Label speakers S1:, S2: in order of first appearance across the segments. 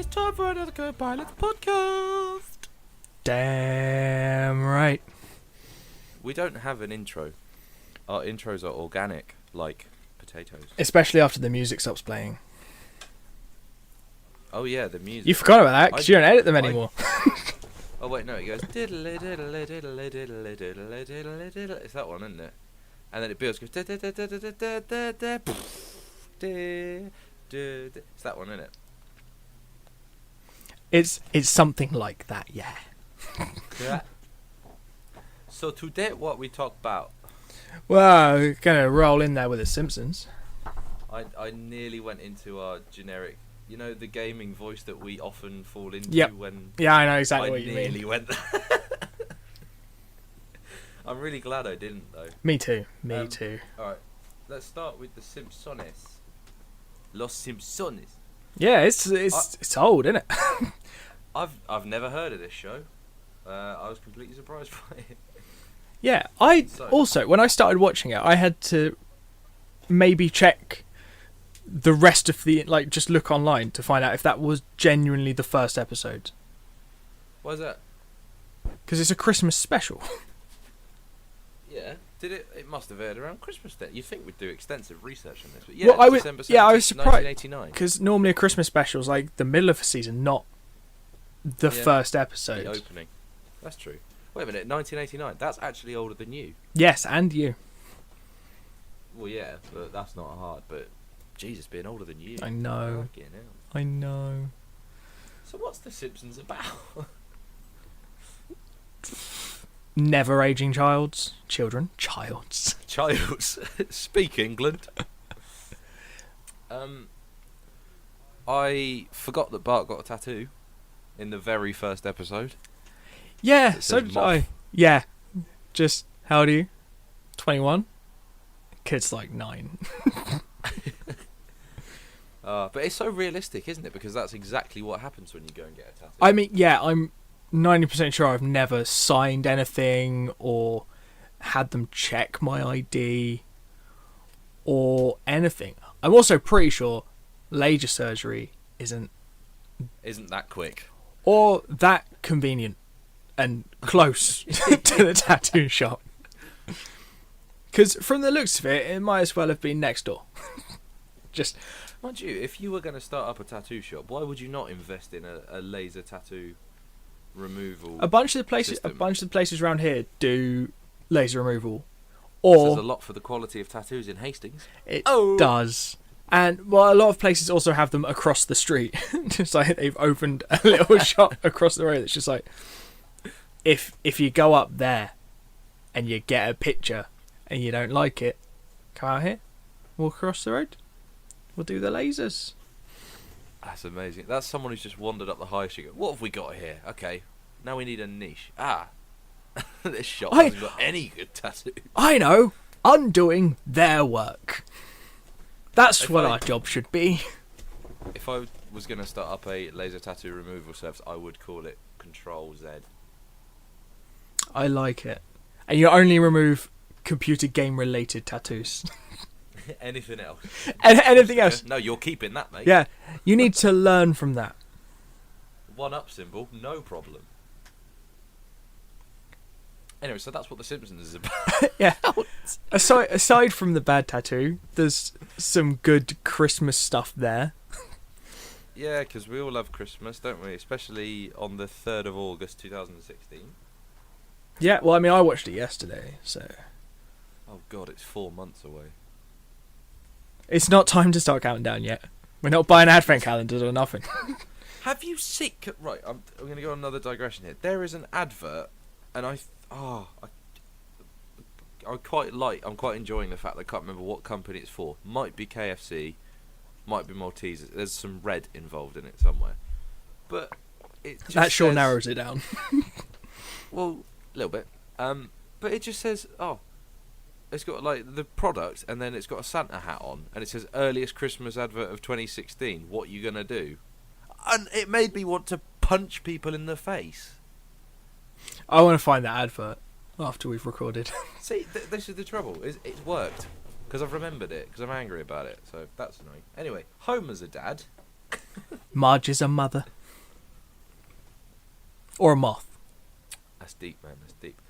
S1: time for another Co-Pilots podcast.
S2: Damn right.
S1: We don't have an intro. Our intros are organic, like potatoes.
S2: Especially after the music stops playing.
S1: Oh yeah, the music.
S2: You forgot about that because you don't edit them anymore.
S1: Oh wait, no, it goes diddly diddly diddly diddly diddly diddly diddly. It's that one, isn't it? And then it builds, goes da da da da da da da da da. It's that one, isn't it?
S2: It's something like that, yeah.
S1: Yeah. So today, what we talk about?
S2: Well, we're gonna roll in there with the Simpsons.
S1: I nearly went into our generic, you know, the gaming voice that we often fall into.
S2: Yep.
S1: When
S2: Yeah, I know exactly what you mean.
S1: I nearly went there. I'm really glad I didn't, though.
S2: Me too. Me too.
S1: Alright, let's start with the Simpsons. Los Simpsons.
S2: Yeah, it's old, isn't it?
S1: I've never heard of this show. I was completely surprised by it.
S2: Yeah, also, when I started watching it, I had to maybe check the rest of the, like, just look online to find out if that was genuinely the first episode.
S1: Why is that?
S2: Because it's a Christmas special.
S1: Yeah. Did it? It must have aired around Christmas then. You'd think we'd do extensive research on this, but
S2: Well, I was surprised
S1: 1989.
S2: because normally a Christmas special is like the middle of a season, not the first episode.
S1: The opening. That's true. Wait a minute, 1989. That's actually older than you.
S2: Yes, and you.
S1: Well, yeah, but that's not hard. But Jesus, being older than you.
S2: I know.
S1: Fucking hell.
S2: I know.
S1: So what's The Simpsons about?
S2: Never aging childs.
S1: Childs. Speak England. I forgot that Bart got a tattoo in the very first episode.
S2: Yeah,
S1: It
S2: so
S1: says
S2: did
S1: moth.
S2: I. Yeah. Just, how old are you? 21? Kid's like 9.
S1: But it's so realistic, isn't it? Because that's exactly what happens when you go and get a tattoo.
S2: I mean, yeah, I'm 90% sure I've never signed anything or had them check my ID or anything. I'm also pretty sure laser surgery isn't
S1: that quick.
S2: or that convenient and close to the tattoo shop. Because from the looks of it, it might as well have been next door. Just,
S1: Mind you, if you were going to start up a tattoo shop, why would you not invest in a laser tattoo removal?
S2: a bunch of the
S1: system?
S2: places around here do laser removal,
S1: There's
S2: or
S1: a lot for the quality of tattoos in Hastings.
S2: it does. And well, a lot of places also have them across the street. Just like they've opened a little shop across the road. It's just like, if you go up there and you get a picture and you don't like it, come out here, walk across the road. We'll do the lasers.
S1: That's amazing. That's someone who's just wandered up the high street. What have we got here? Okay, now we need a niche. This shop hasn't got any good tattoos.
S2: I know, undoing their work. That's what our job should be.
S1: If I was going to start up a laser tattoo removal service, I would call it Control Z.
S2: I like it. And you only remove computer game related tattoos.
S1: Anything else?
S2: And anything else?
S1: No, you're keeping that, mate.
S2: Yeah, you need to learn from that.
S1: One up symbol, no problem. Anyway, so that's what The Simpsons is about.
S2: Yeah. Aside from the bad tattoo, there's some good Christmas stuff there.
S1: Yeah, because we all love Christmas, don't we? Especially on the 3rd of August 2016.
S2: Yeah, well, I mean, I watched it yesterday, so
S1: Oh god, it's 4 months away.
S2: it's not time to start counting down yet. We're not buying advent calendars or nothing.
S1: Have you seen... Right, I'm going to go on another digression here. There is an advert, and I'm quite enjoying the fact that I can't remember what company it's for. Might be KFC, might be Maltesers. There's some red involved in it somewhere. But it just
S2: That sure
S1: says-
S2: narrows it down.
S1: Well, a little bit. But it just says, it's got like the product, and then it's got a Santa hat on, and it says earliest Christmas advert of 2016. What you gonna do? And it made me want to punch people in the face.
S2: I want to find that advert after we've recorded.
S1: See, this is the trouble. It's worked because I've remembered it because I'm angry about it. So that's annoying. Anyway, Homer's a dad.
S2: Marge is a mother. Or a moth.
S1: That's deep, man. That's deep.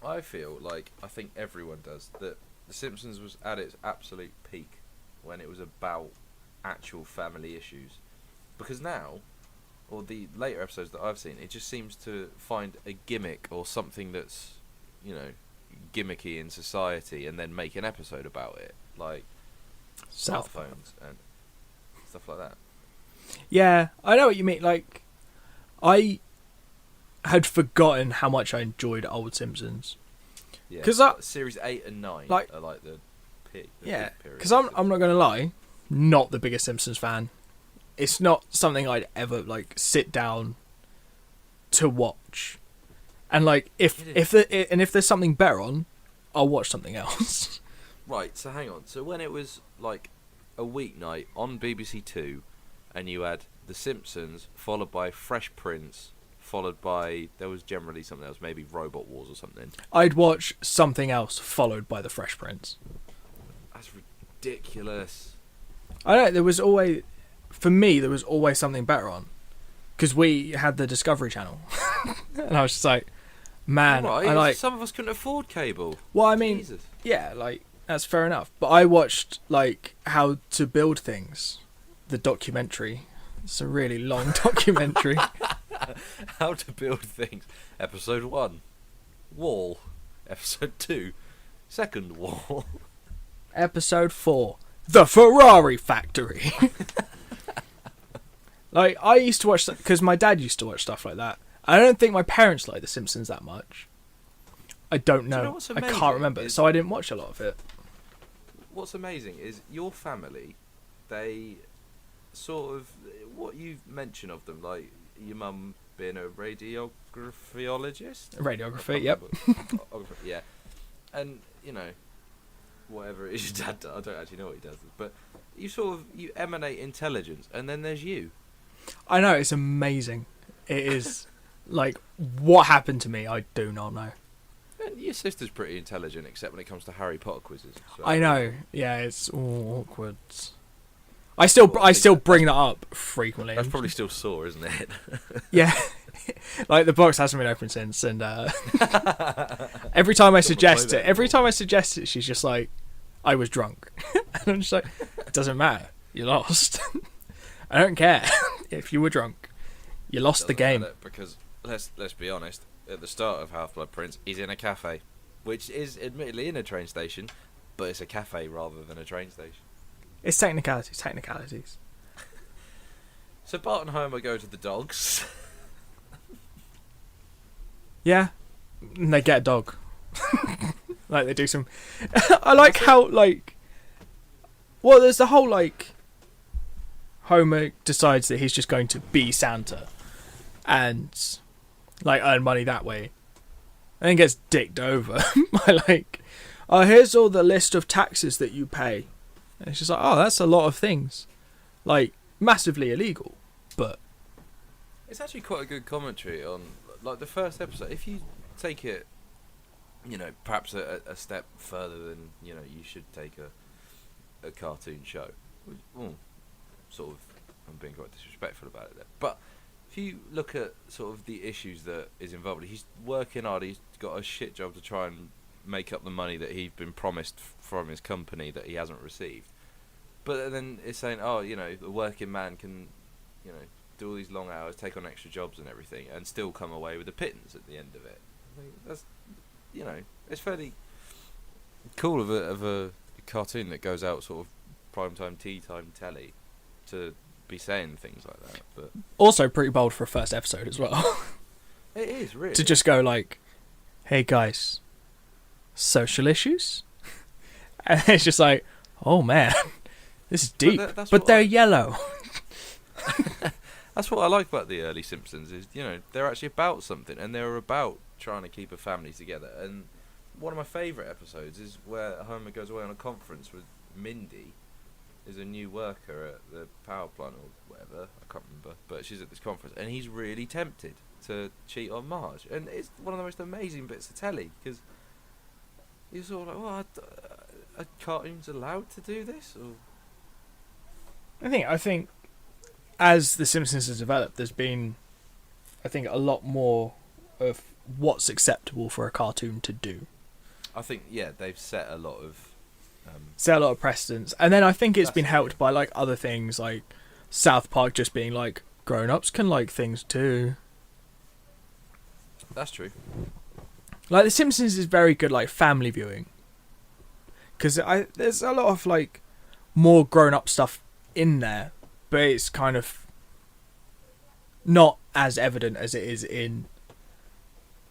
S1: I feel like I think everyone does that. The Simpsons was at its absolute peak when it was about actual family issues, because now, or the later episodes that I've seen, it just seems to find a gimmick or something that's, you know, gimmicky in society, and then make an episode about it, like
S2: South Park.
S1: smartphones and stuff like that.
S2: Yeah, I know what you mean. Like, I had forgotten how much I enjoyed old Simpsons.
S1: Yeah,
S2: 'Cause
S1: series 8 and 9
S2: like-
S1: are like the peak.
S2: Yeah,
S1: peak period.
S2: because I'm not going to lie, not the biggest Simpsons fan. It's not something I'd ever like sit down to watch. And like if there's something better on, I'll watch something else.
S1: Right, so hang on. So when it was like a weeknight on BBC Two, and you had The Simpsons followed by Fresh Prince, followed by, there was generally something else, maybe Robot Wars or something.
S2: I'd watch something else followed by The Fresh Prince.
S1: That's ridiculous.
S2: I don't know, there was always something better on. Because we had the Discovery Channel. And I was just like, man,
S1: Right,
S2: I like...
S1: some of us couldn't afford cable.
S2: Well, I mean,
S1: Jesus.
S2: yeah, like, that's fair enough. But I watched, like, How to Build Things, the documentary. It's a really long documentary.
S1: How to Build Things. Episode 1, Wall. Episode 2, Second Wall.
S2: Episode 4, The Ferrari Factory. Like, I used to watch... Because my dad used to watch stuff like that. I don't think my parents like The Simpsons that much. I don't know.
S1: Do you know what's
S2: I
S1: amazing
S2: can't remember.
S1: is-
S2: So I didn't watch a lot of it.
S1: What's amazing is your family, they sort of, what you mention of them, like your mum being a radiographyologist?
S2: Radiography, yep.
S1: Yeah. And, you know, whatever it is your dad does, I don't actually know what he does, but you emanate intelligence, and then there's you.
S2: I know, it's amazing. It is. Like, what happened to me, I do not know.
S1: And your sister's pretty intelligent, except when it comes to Harry Potter quizzes. So.
S2: I know. Yeah, it's awkward. I still bring that up frequently.
S1: That's probably still sore, isn't it?
S2: Yeah. Like, the box hasn't been opened since, and every time I suggest it, she's just like, I was drunk. And I'm just like, it doesn't matter. You lost. I don't care if you were drunk. You lost the game.
S1: Because let's be honest, at the start of Half-Blood Prince, he's in a cafe, which is admittedly in a train station, but it's a cafe rather than a train station.
S2: It's technicalities.
S1: So Bart and Homer go to the dogs.
S2: Yeah, and they get a dog. Like, they do some... I like how, like... Well, there's the whole, like... Homer decides that he's just going to be Santa. And, like, earn money that way. And then gets dicked over by, like... Oh, here's all the list of taxes that you pay. And it's just like, oh, that's a lot of things. Like, massively illegal. But...
S1: It's actually quite a good commentary on, like, the first episode. If you take it, you know, perhaps a step further than, you know, you should take a cartoon show. Well, sort of, I'm being quite disrespectful about it there. But if you look at sort of the issues that is involved, he's working hard, he's got a shit job to try and make up the money that he's been promised from his company that he hasn't received. But then it's saying, oh, you know, the working man can, you know, do all these long hours, take on extra jobs and everything, and still come away with a pittance at the end of it. I think that's, you know, it's fairly cool of a cartoon that goes out sort of primetime, tea time telly to be saying things like that. But
S2: also pretty bold for a first episode as well.
S1: it is, really.
S2: To just go like, hey guys, social issues? And it's just like, oh man, this is deep. But they're yellow.
S1: That's what I like about the early Simpsons is, you know, they're actually about something, and they're about trying to keep a family together. And one of my favourite episodes is where Homer goes away on a conference with Mindy, is a new worker at the power plant or whatever, I can't remember, but she's at this conference, and he's really tempted to cheat on Marge. And it's one of the most amazing bits of telly, because you're sort of like, well, are cartoons allowed to do this? Or
S2: I think as The Simpsons has developed, there's been I think, a lot more of what's acceptable for a cartoon to do.
S1: I think, yeah, they've set a lot of...
S2: Set a lot of precedents. And then I think it's been
S1: That's it,
S2: helped
S1: yeah.
S2: by, like, other things, like South Park just being like, grown-ups can like things too.
S1: That's true.
S2: Like, The Simpsons is very good, like, family viewing. Because there's a lot of, like, more grown-up stuff in there, but it's kind of not as evident as it is in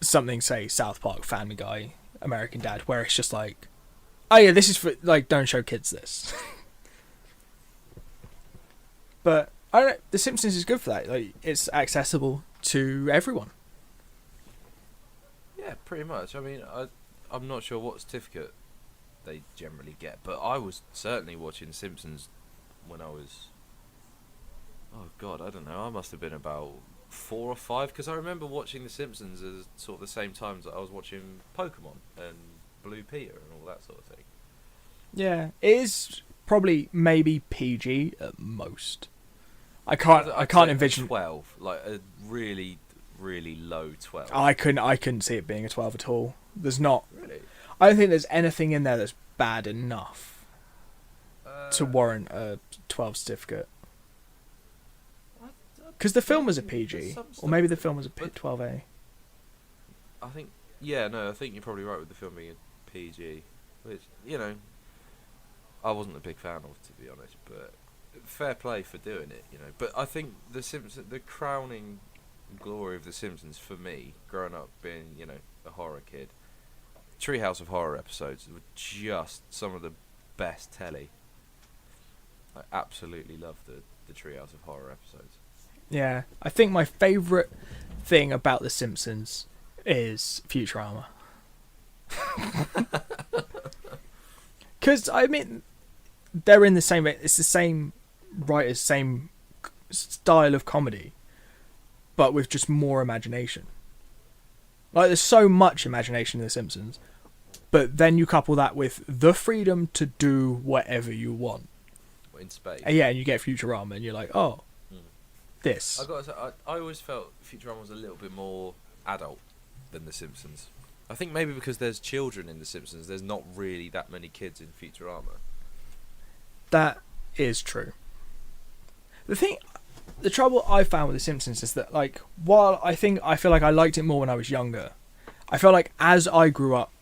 S2: something, say, South Park, Family Guy, American Dad, where it's just like, oh yeah, this is for, like, don't show kids this. But, I don't know, The Simpsons is good for that. Like, it's accessible to everyone.
S1: Yeah, pretty much. I mean, I'm not sure what certificate they generally get, but I was certainly watching Simpsons when I was... Oh, God, I don't know. I must have been about 4 or 5, because I remember watching The Simpsons as sort of the same times that I was watching Pokemon and Blue Peter and all that sort of thing.
S2: Yeah, it is probably maybe PG at most. I can't
S1: say
S2: envision
S1: 12, like a really, really low 12.
S2: I couldn't see it being a 12 at all. There's not.
S1: Really?
S2: I don't think there's anything in there that's bad enough to warrant a 12 certificate. Because the film was a PG, or maybe the film was a 12A.
S1: I think, yeah, no, I think you're probably right with the film being a PG, which, you know, I wasn't a big fan of, to be honest, but fair play for doing it, you know. But I think the Simpsons, the crowning glory of the Simpsons for me, growing up being, you know, a horror kid, Treehouse of Horror episodes were just some of the best telly. I absolutely love the Treehouse of Horror episodes.
S2: Yeah, I think my favourite thing about The Simpsons is Futurama. Because, I mean, they're in the same... It's the same writers, same style of comedy, but with just more imagination. Like, there's so much imagination in The Simpsons, but then you couple that with the freedom to do whatever you want.
S1: In space.
S2: And yeah, and you get Futurama, and you're like, oh, this.
S1: I got to say, I always felt Futurama was a little bit more adult than The Simpsons. I think maybe because there's children in The Simpsons, there's not really that many kids in Futurama.
S2: That is true. The trouble I found with The Simpsons is that, like, while I feel like I liked it more when I was younger, I feel like as I grew up,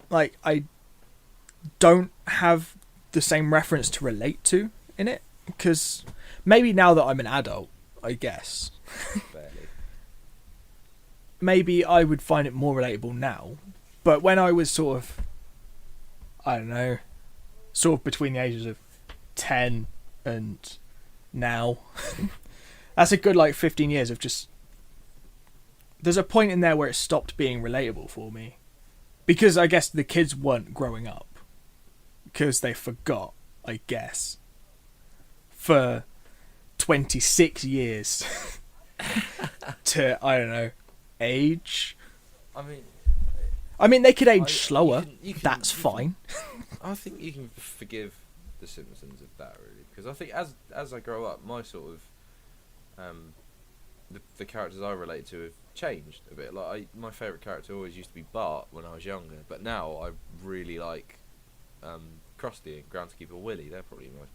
S2: like, I don't have the same reference to relate to in it, because maybe now that I'm an adult, I guess,
S1: Barely.
S2: maybe I would find it more relatable now, but when I was sort of, I don't know, sort of between the ages of 10 and now, that's a good, like, 15 years of just, there's a point in there where it stopped being relatable for me, because I guess the kids weren't growing up, because they forgot, I guess, for 26 years to, I don't know, age. I mean, they could age slower. That's fine.
S1: I think you can forgive The Simpsons of that, really, because I think as I grow up, my sort of the characters I relate to have changed a bit. Like, my favourite character always used to be Bart when I was younger, but now I really like Krusty and Groundskeeper Willie. They're probably my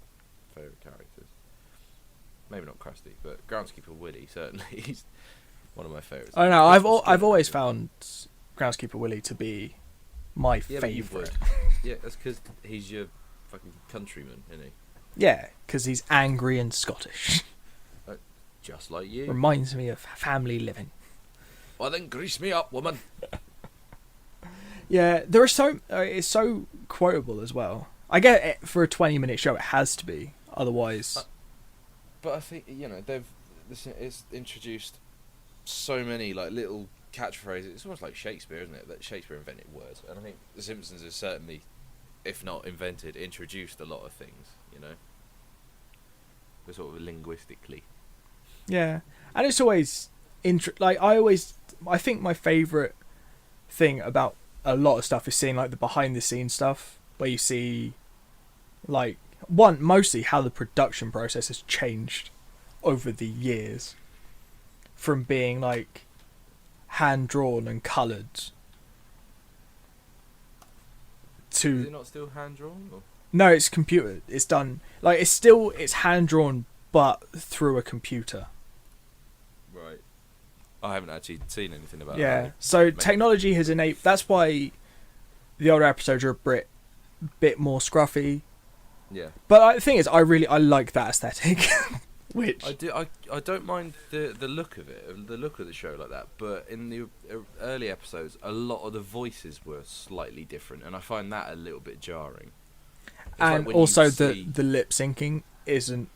S1: favourite characters. Maybe not Krusty, but Groundskeeper Willie certainly. He's one of my favourites.
S2: I don't know. I've always found Groundskeeper Willie to be my favourite.
S1: Yeah, that's because he's your fucking countryman, isn't he?
S2: Yeah, because he's angry and Scottish.
S1: Just like you.
S2: Reminds me of family living.
S1: Well then, grease me up, woman.
S2: Yeah, there are it's so quotable as well. I get it, for a 20-minute show, it has to be. Otherwise,
S1: but I think, you know, it's introduced so many, like, little catchphrases. It's almost like Shakespeare, isn't it? That Shakespeare invented words, and I think The Simpsons has certainly, if not invented, introduced a lot of things. You know, sort of linguistically.
S2: yeah, and it's always I think my favourite thing about a lot of stuff is seeing, like, the behind the scenes stuff, where you see, like, mostly how the production process has changed over the years. from being like hand drawn and coloured to.
S1: Is it not still hand drawn?
S2: No, it's computer. It's done like it's hand drawn, but through a computer.
S1: Right. I haven't actually seen anything about that.
S2: Yeah. So technology has enabled. That's why the older episodes are a bit more scruffy.
S1: Yeah.
S2: But the thing is, I like that aesthetic. Which
S1: I don't mind the look of it, the look of the show like that. But in the early episodes, a lot of the voices were slightly different, and I find that a little bit jarring. It's
S2: and
S1: like
S2: also the lip syncing isn't.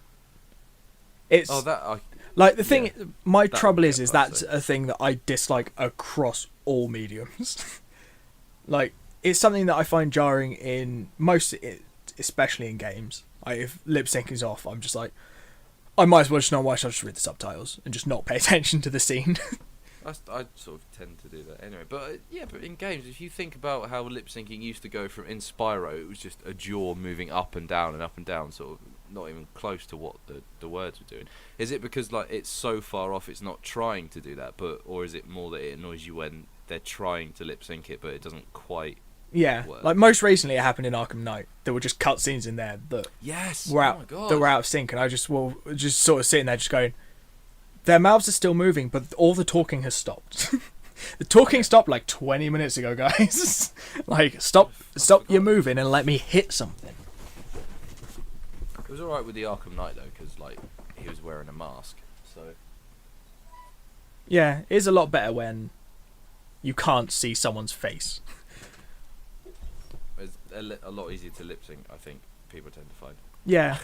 S2: It's like the thing. My trouble is that's a thing that I dislike across all mediums. Like it's something that I find jarring in most, especially in games. If lip syncing's off, I'm just like, I might as well just not watch. I'll just read the subtitles and just not pay attention to the scene.
S1: I sort of tend to do that anyway. But but in games, if you think about how lip syncing used to go from in Spyro, it was just a jaw moving up and down, sort of not even close to what the words were doing. Is it because like it's so far off, it's not trying to do that, or is it more that it annoys you when they're trying to lip sync it, but it doesn't quite?
S2: Yeah,
S1: work?
S2: Like most recently, it happened in Arkham Knight. There were just cutscenes in there that were out of sync, and I just sort of sitting there, just going, their mouths are still moving, but all the talking has stopped. The talking stopped like 20 minutes ago, guys. Like, stop your moving and let me hit something.
S1: It was alright with the Arkham Knight though, because like he was wearing a mask, so.
S2: Yeah, it is a lot better when you can't see someone's face.
S1: It's a lot easier to lip sync, I think people tend to find.
S2: Yeah.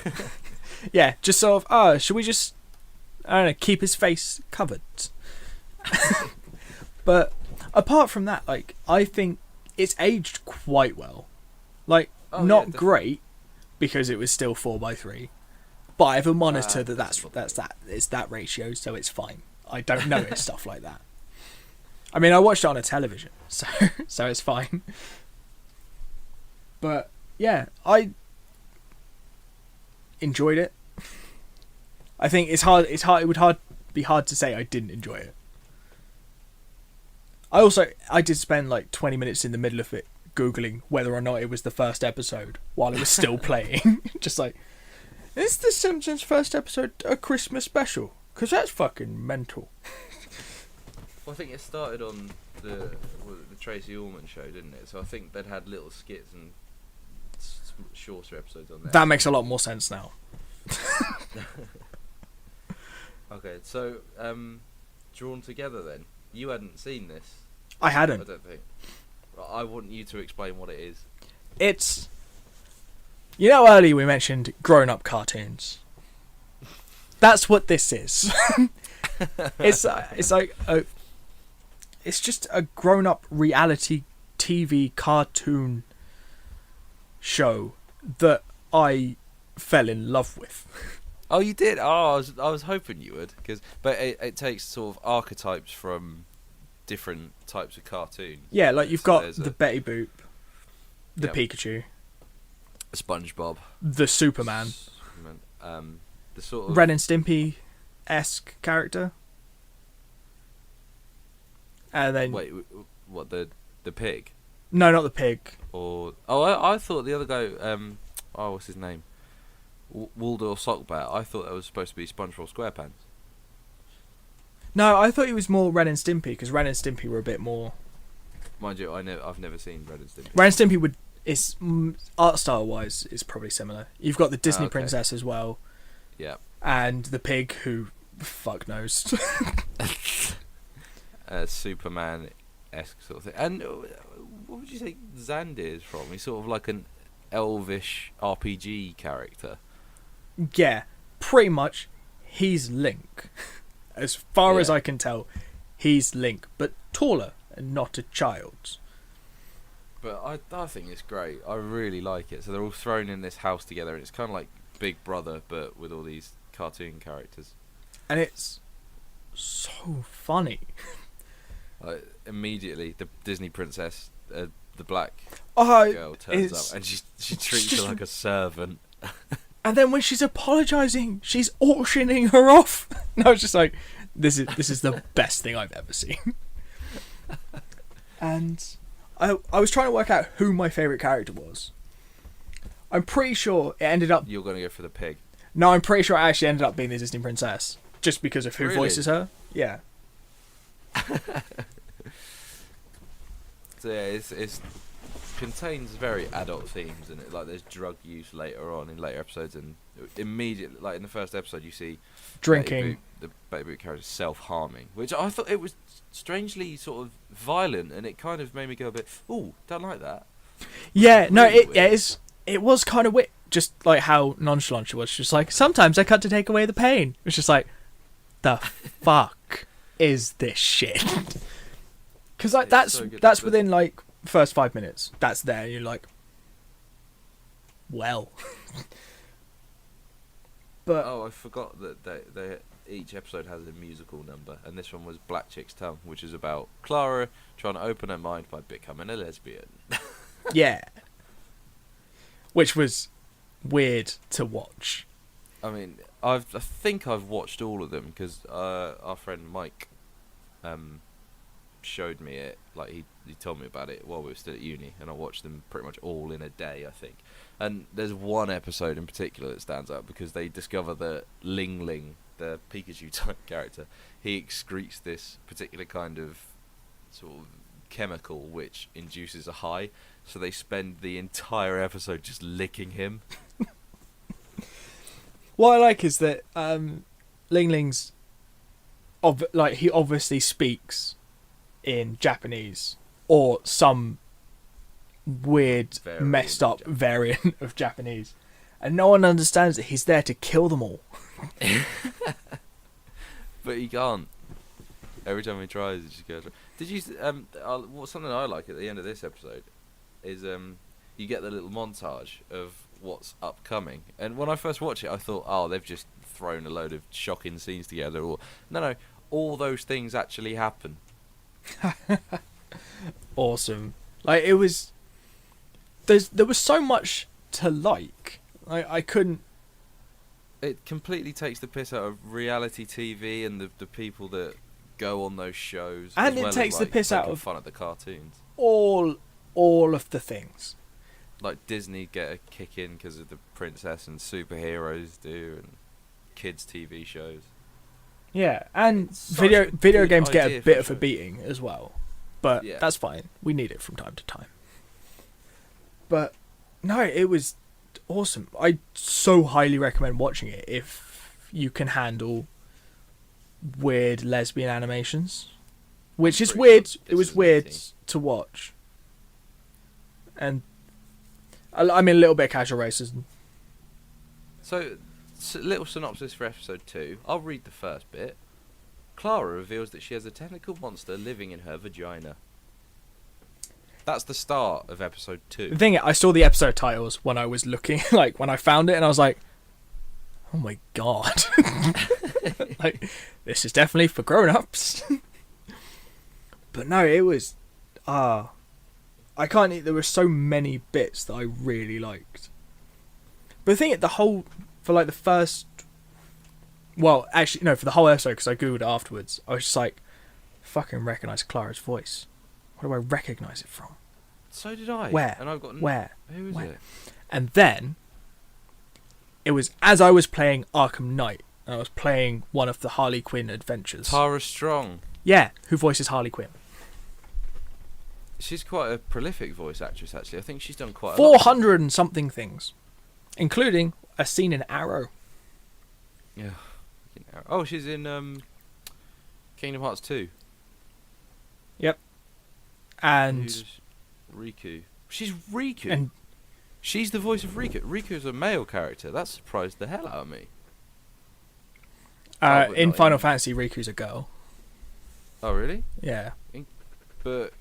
S2: Yeah, just sort of, should we just, I don't know, keep his face covered? But apart from that, like, I think it's aged quite well. Like, not great, because it was still 4:3. But I have a monitor it's that ratio, so it's fine. I don't notice stuff like that. I mean, I watched it on a television, so it's fine. But yeah, I enjoyed it. I think it's hard. It would be hard to say I didn't enjoy it. I did spend like 20 minutes in the middle of it googling whether or not it was the first episode while it was still playing. Just like, is the Simpsons first episode a Christmas special? Because that's fucking mental.
S1: Well, I think it started on the Tracy Ullman show, didn't it? So I think they'd had little skits and shorter episodes on there.
S2: That makes a lot more sense now.
S1: Okay, so Drawn Together then. You hadn't seen this.
S2: I hadn't.
S1: I don't think. I want you to explain what it is.
S2: It's, you know, earlier we mentioned grown-up cartoons. That's what this is. It's just a grown-up reality TV cartoon show that I fell in love with.
S1: Oh, you did? Oh, I was hoping you would, but it takes sort of archetypes from different types of cartoons.
S2: Yeah, like you've got the Betty Boop, the Pikachu,
S1: SpongeBob,
S2: the Superman,
S1: the sort of
S2: Ren and Stimpy-esque character, and then
S1: wait, what the pig?
S2: No, not the pig.
S1: I thought the other guy. What's his name? Waldor Sockbat. I thought that was supposed to be SpongeBob SquarePants.
S2: No, I thought he was more Ren and Stimpy, because Ren and Stimpy were a bit more.
S1: Mind you, I've never seen Ren and Stimpy.
S2: Ren and Stimpy art style wise is probably similar. You've got the Disney princess as well.
S1: Yeah.
S2: And the pig, who fuck knows.
S1: Superman-esque sort of thing. And what would you say Xander is from? He's sort of like an elvish RPG character.
S2: Yeah, pretty much. He's Link. As far as I can tell, he's Link, but taller and not a child.
S1: But I think it's great. I really like it. So they're all thrown in this house together, and it's kind of like Big Brother, but with all these cartoon characters.
S2: And it's so funny.
S1: Immediately, the Disney princess, the black girl turns up, and she treats her like a servant.
S2: And then when she's apologising, she's auctioning her off. And I was just like, This is the best thing I've ever seen. And I was trying to work out who my favourite character was. I'm pretty sure it ended up...
S1: You're going to go for the pig.
S2: No, I'm pretty sure it actually ended up being the Disney princess. Just because of who
S1: Really?
S2: voices her. Yeah.
S1: So yeah, it's contains very adult themes in it. Like there's drug use later on in later episodes, and immediately, like in the first episode, you see
S2: Drinking.
S1: the Betty Boop character self-harming, which I thought it was strangely sort of violent, and it kind of made me go a bit, ooh, don't like that.
S2: Yeah, no,
S1: Really
S2: it was kind of weird. Just like how nonchalant she was. Just like, sometimes I cut to take away the pain. It's just like, the fuck is this shit? Because like that's within like first 5 minutes. That's there. You're like, well. But
S1: Oh, I forgot that they each episode has a musical number, and this one was Black Chick's Tongue, which is about Clara trying to open her mind by becoming a lesbian.
S2: yeah, which was weird to watch.
S1: I mean, I think I've watched all of them because our friend Mike showed me it. Like he told me about it while we were still at uni, and I watched them pretty much all in a day, I think. And there's one episode in particular that stands out because they discover that Ling Ling, the Pikachu type character, he excretes this particular kind of sort of chemical which induces a high. So they spend the entire episode just licking him.
S2: What I like is that Ling Ling's he obviously speaks in Japanese or some weird messed up variant of Japanese, and no one understands that he's there to kill them all.
S1: But he can't. Every time he tries, it just goes. Did you? Something I like at the end of this episode is you get the little montage of what's upcoming. And when I first watched it, I thought, oh, they've just thrown a load of shocking scenes together. Or no, all those things actually happen.
S2: Awesome. Like it was. There was so much to like. I couldn't.
S1: It completely takes the piss out of reality TV and the people that go on those shows,
S2: and
S1: as
S2: it
S1: well
S2: takes
S1: as,
S2: the
S1: like,
S2: piss out
S1: poking
S2: of
S1: fun at the cartoons.
S2: all of the things.
S1: Like Disney get a kick in because of the princess, and superheroes do, and kids TV shows.
S2: Yeah, and
S1: Such
S2: video
S1: a good
S2: games get
S1: idea
S2: a
S1: for
S2: bit
S1: a
S2: of a
S1: show.
S2: beating as well, but
S1: Yeah.
S2: that's fine. We need it from time to time. But no, it was awesome. I so highly recommend watching it if you can handle weird lesbian animations, which is
S1: Pretty
S2: weird.
S1: sure
S2: It was
S1: this is
S2: weird
S1: 18.
S2: to watch, and I mean a little bit of casual racism.
S1: So, little synopsis for episode 2. I'll read the first bit. Clara reveals that she has a tentacle monster living in her vagina. That's the start of episode 2.
S2: The thing, I saw the episode titles when I was looking, like when I found it, and I was like, "Oh my god!" Like, this is definitely for grown-ups. But no, it was. I can't. There were so many bits that I really liked. But the thing, for like the first. Well, actually, no, for the whole episode, because I googled it afterwards. I was just like, "Fucking recognize Clara's voice. What do I recognize it from?"
S1: So did I.
S2: Where?
S1: And I've got
S2: Where?
S1: Who is
S2: Where?
S1: it?
S2: And then it was as I was playing Arkham Knight, and I was playing one of the Harley Quinn adventures.
S1: Tara Strong.
S2: Yeah, who voices Harley Quinn?
S1: She's quite a prolific voice actress, actually. I think she's done quite a
S2: 400 and something things, including a scene in Arrow.
S1: Yeah. Oh, she's in Kingdom Hearts 2.
S2: Yep. And
S1: Who's Riku. She's Riku.
S2: and
S1: She's the voice of Riku. Riku's a male character. That surprised the hell out of me. But
S2: in
S1: not
S2: Final Fantasy, Riku's a girl.
S1: Oh, really?
S2: Yeah.
S1: But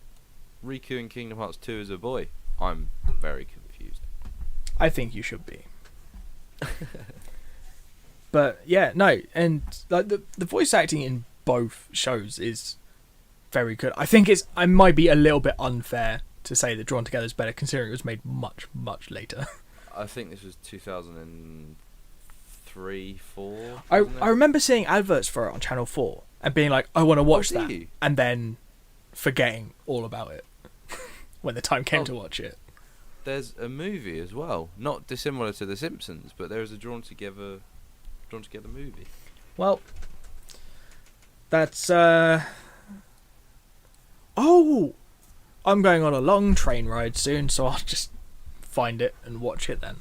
S1: Riku in Kingdom Hearts 2 is a boy. I'm very confused.
S2: I think you should be. But yeah, no, and like the voice acting in both shows is very good. I think I might be a little bit unfair to say that Drawn Together is better, considering it was made much later.
S1: I think this was 2003 3, 4.
S2: I
S1: wasn't it?
S2: remember seeing adverts for it on Channel 4 and being like, I want to watch
S1: do
S2: that,
S1: you?
S2: and then forgetting all about it when the time came
S1: Oh.
S2: to watch it.
S1: There's a movie as well, not dissimilar to The Simpsons, but there is a drawn together movie.
S2: Well, that's oh, I'm going on a long train ride soon, so I'll just find it and watch it then.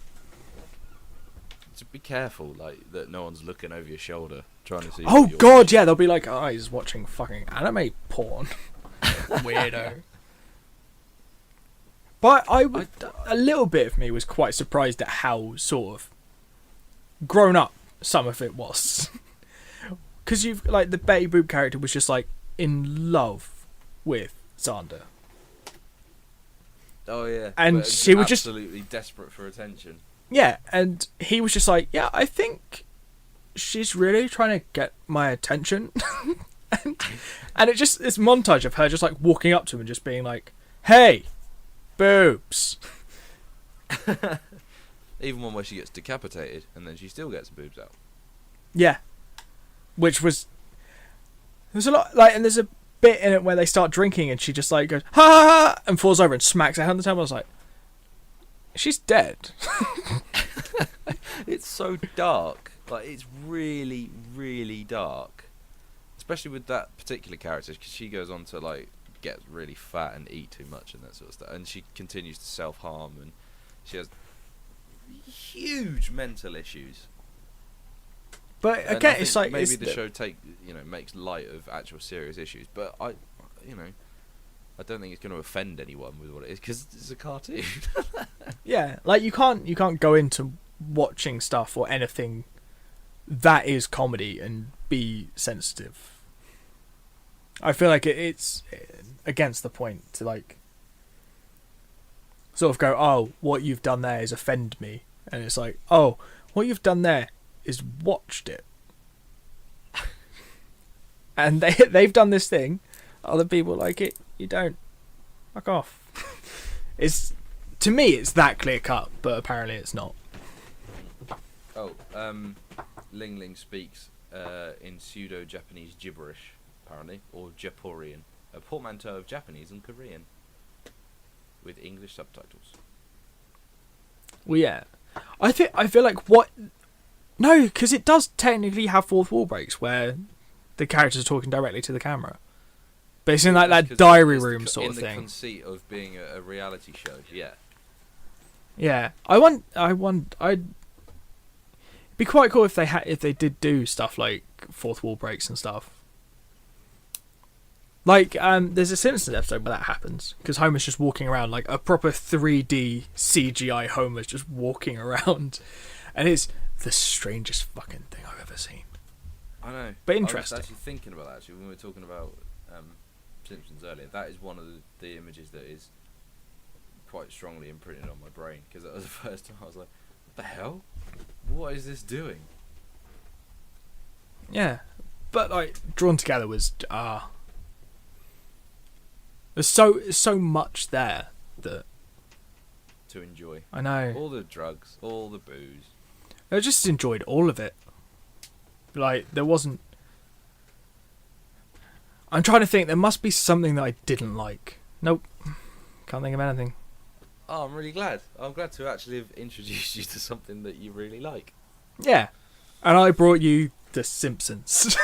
S1: So be careful, like that no one's looking over your shoulder trying to see.
S2: Oh
S1: what you're
S2: god,
S1: watching.
S2: yeah, they'll be like, oh, he's watching fucking anime porn. Weirdo. But a little bit of me was quite surprised at how sort of grown up some of it was. Because you've, like, the Betty Boop character was just, like, in love with Xander.
S1: Oh yeah,
S2: And
S1: but
S2: she was just-
S1: absolutely desperate for attention.
S2: Yeah, and he was just like, yeah, I think she's really trying to get my attention. and it just, this montage of her just, like, walking up to him and just being like, hey, boobs.
S1: Even one where she gets decapitated and then she still gets boobs out.
S2: Yeah. Which was... There's a lot... Like, and there's a bit in it where they start drinking and she just, like, goes, ha ha ha, and falls over and smacks her hand on the table. I was like, she's dead.
S1: It's so dark. Like, it's really, really dark. Especially with that particular character, because she goes on to, like, get really fat and eat too much and that sort of stuff. And she continues to self-harm and she has huge mental issues.
S2: But
S1: And I
S2: again,
S1: think
S2: it's like...
S1: maybe
S2: it's
S1: the show makes light of actual serious issues, but I don't think it's going to offend anyone with what it is because it's a cartoon.
S2: Yeah, like, you can't go into watching stuff or anything that is comedy and be sensitive. I feel like it's against the point to, like, sort of go, oh, what you've done there is offend me, and it's like, oh, what you've done there is watched it, and they've done this thing, other people like it, you don't. Fuck off. It's, to me, it's that clear cut, but apparently it's not.
S1: Oh, Ling Ling speaks in pseudo-Japanese gibberish, apparently, or Japorian, a portmanteau of Japanese and Korean, with English subtitles.
S2: Well, yeah, I feel like what. No, because it does technically have fourth wall breaks where the characters are talking directly to the camera. But it's in like
S1: That's
S2: that
S1: 'cause
S2: diary
S1: it's
S2: room sort of
S1: in the
S2: thing.
S1: conceit of being a reality show, yeah.
S2: Yeah, I'd be quite cool if they did do stuff like fourth wall breaks and stuff. Like, there's a Simpsons episode where that happens because Homer's just walking around, like a proper 3D CGI Homer's just walking around, and it's the strangest fucking thing I've ever seen.
S1: I know.
S2: But
S1: I
S2: interesting.
S1: was actually thinking about that actually when we were talking about Simpsons earlier. That is one of the images that is quite strongly imprinted on my brain because that was the first time I was like, what the hell? What is this doing?
S2: Yeah, but like drawn together was there's so much there that
S1: To enjoy.
S2: I know.
S1: All the drugs, all the booze.
S2: I just enjoyed all of it. Like, there wasn't... I'm trying to think, there must be something that I didn't like. Nope. Can't think of anything.
S1: Oh, I'm really glad. I'm glad to actually have introduced you to something that you really like,
S2: Yeah. And I brought you The Simpsons.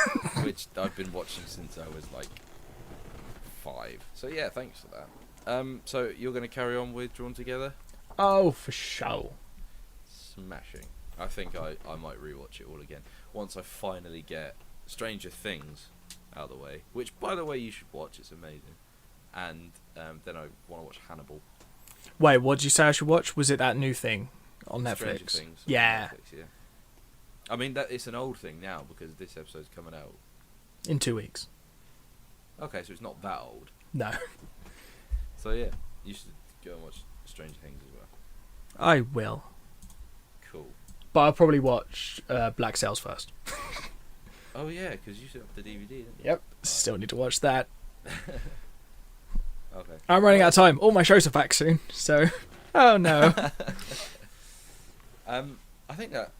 S1: which I've been watching since I was like 5. So yeah, thanks for that. So you're going to carry on with Drawn Together?
S2: Oh, for sure.
S1: Smashing. I think I might rewatch it all again once I finally get Stranger Things out of the way, which by the way you should watch, it's amazing. And then I want to watch Hannibal.
S2: Wait, what did you say I should watch? Was it that new thing on Netflix?
S1: Stranger Things on
S2: Yeah.
S1: Netflix, yeah. I mean that it's an old thing now because this episode's coming out.
S2: In 2 weeks.
S1: Okay, so it's not that old.
S2: No.
S1: So yeah, you should go and watch Stranger Things as well.
S2: I will.
S1: Cool.
S2: But I'll probably watch Black Sails first.
S1: Oh yeah, because you set up the DVD, didn't you?
S2: Yep. Still need to watch that.
S1: Okay.
S2: I'm running out of time. All my shows are back soon, so... Oh no.
S1: I think that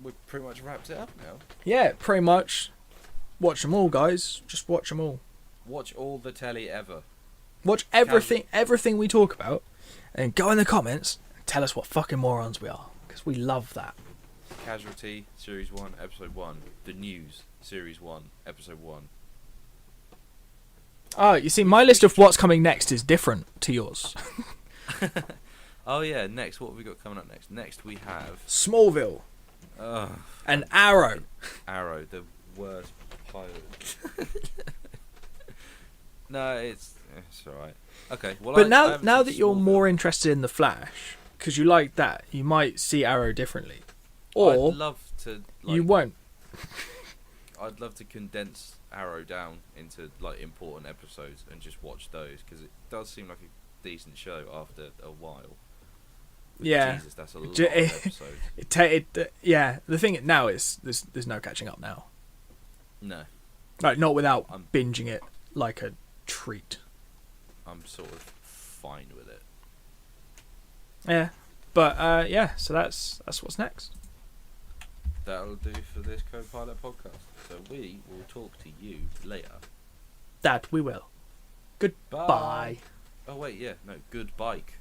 S1: we pretty much wrapped it up now.
S2: Yeah, pretty much. Watch them all, guys. Just watch them all.
S1: Watch all the telly ever.
S2: Watch everything we talk about, and go in the comments and tell us what fucking morons we are, because we love that.
S1: Casualty, Series 1, Episode 1. The News, Series 1, Episode 1.
S2: Oh, you see, my list of what's coming next is different to yours.
S1: Oh yeah, next, what have we got coming up next? Next we have...
S2: Smallville. And Arrow.
S1: Arrow, the worst pilot. No, it's alright. Okay, well,
S2: But now that you're more interested in the Flash, because you like that, you might see Arrow differently. Or
S1: I'd love to.
S2: You won't.
S1: I'd love to condense Arrow down into like important episodes and just watch those, because it does seem like a decent show after a while. But
S2: yeah.
S1: Jesus, that's a lot of episodes.
S2: Yeah. The thing now is there's no catching up now.
S1: No.
S2: Like, not without binging it like a treat.
S1: I'm sort of fine with it.
S2: Yeah. But yeah, so that's what's next.
S1: That'll do for this Co-Pilot podcast. So we will talk to you later.
S2: That we will. Goodbye.
S1: Oh wait, yeah, no, good bike.